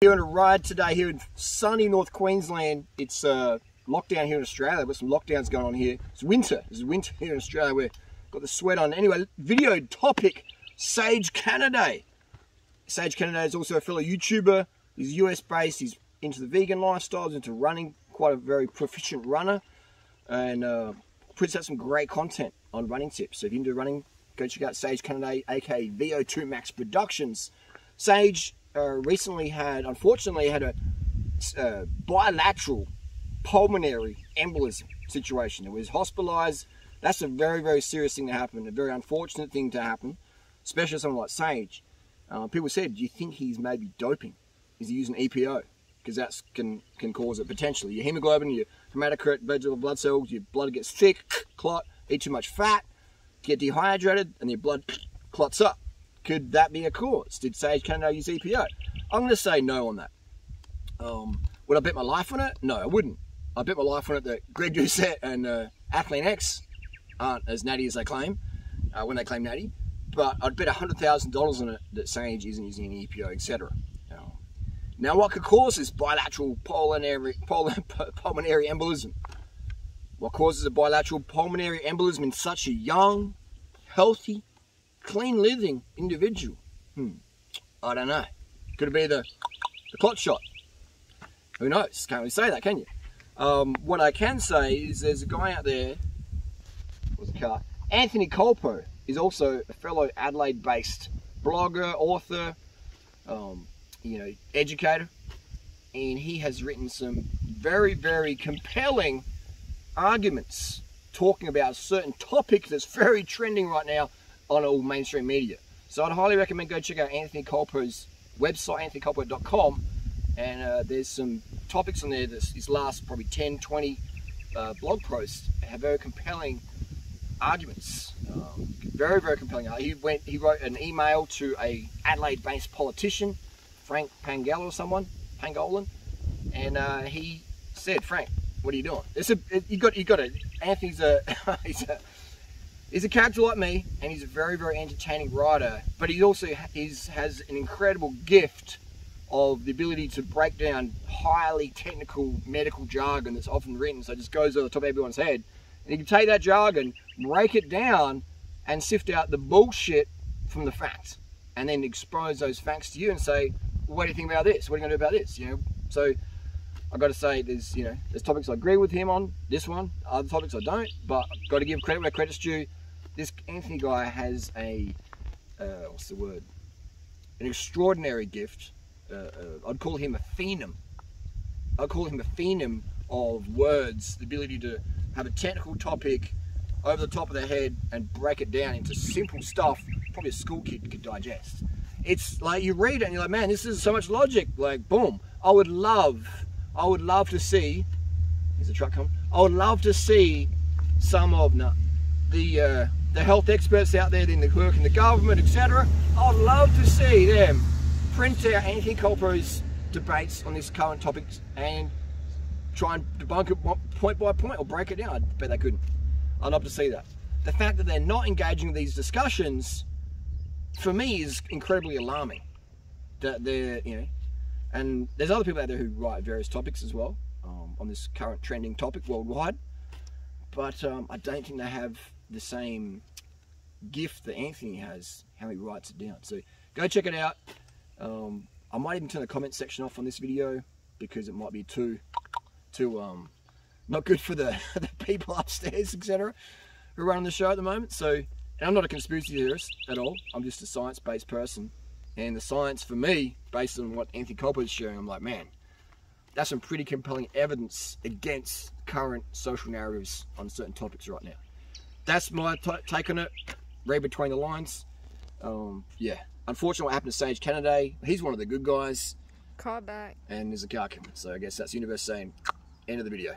Here on a ride today here in sunny North Queensland. It's lockdown here in Australia. We've got some lockdowns going on here. It's winter. This is winter here in Australia. We've got the sweat on. Anyway, video topic, Sage Canaday. Sage Canaday is also a fellow YouTuber. He's US based. He's into the vegan lifestyle. He's into running. Quite a very proficient runner. And puts out some great content on running tips. So if you're into running, go check out Sage Canaday, aka VO2 Max Productions. Sage recently unfortunately had a bilateral pulmonary embolism situation. It was hospitalized. That's a very, very serious thing to happen, a very unfortunate thing to happen, especially someone like Sage. People said, do you think he's maybe doping? Is he using EPO? Because that can cause it potentially. Your hemoglobin, your hematocrit, blood cells, your blood gets thick, clot, eat too much fat, get dehydrated, and your blood clots up. Could that be a cause? Did Sage Canaday use EPO? I'm going to say no on that. Would I bet my life on it? No, I wouldn't. I bet my life on it that Greg Doucette and Athlean X aren't as natty as they claim, when they claim natty. But I'd bet $100,000 on it that Sage isn't using any EPO, etc. Now, what could cause this bilateral pulmonary embolism? What causes a bilateral pulmonary embolism in such a young, healthy, clean living individual? I don't know. Could it be the clot shot? Who knows? Can't really say that, can you? What I can say is there's a guy out there, what's the car? Anthony Colpo is also a fellow Adelaide-based blogger, author, educator, and he has written some very, very compelling arguments talking about a certain topic that's very trending right now on all mainstream media. So I'd highly recommend go check out Anthony Colpo's website, anthonycolpo.com, and there's some topics on there. His last probably 10, 20 blog posts have very compelling arguments. Very, very compelling. He wrote an email to a Adelaide-based politician, Frank Pangala or someone, Pangolan, and he said, Frank, what are you doing? You got it. Anthony's he's a character like me, and he's a very, very entertaining writer, but he also has an incredible gift of the ability to break down highly technical medical jargon that's often written, so it just goes over the top of everyone's head. And you can take that jargon, break it down, and sift out the bullshit from the facts, and then expose those facts to you and say, well, what do you think about this? What are you going to do about this? So I've got to say, there's topics I agree with him on, this one, other topics I don't, but I've got to give credit where credit's due. This Anthony guy has an extraordinary gift. I'd call him a phenom. I'd call him a phenom of words, the ability to have a technical topic over the top of their head and break it down into simple stuff probably a school kid could digest. It's like you read it and you're like, man, this is so much logic. Like, boom. I would love to see, here's a truck coming, I would love to see some of the health experts out there in the work in the government, etc. I'd love to see them print out Anthony Colpo's debates on this current topic and try and debunk it point by point or break it down. I bet they couldn't. I'd love to see that. The fact that they're not engaging in these discussions, for me, is incredibly alarming. That they're, and there's other people out there who write various topics as well on this current trending topic worldwide, but I don't think they have the same gift that Anthony has, how he writes it down. So go check it out. I might even turn the comment section off on this video because it might be too not good for the people upstairs, etc., who are running the show at the moment. So, and I'm not a conspiracy theorist at all. I'm just a science-based person, and the science for me, based on what Anthony Colpo is sharing, I'm like, man, that's some pretty compelling evidence against current social narratives on certain topics right now. That's my take on it. Read between the lines. Yeah. Unfortunately, what happened to Sage Canaday, he's one of the good guys. Call back. And there's a car coming. So I guess that's the universe saying, end of the video.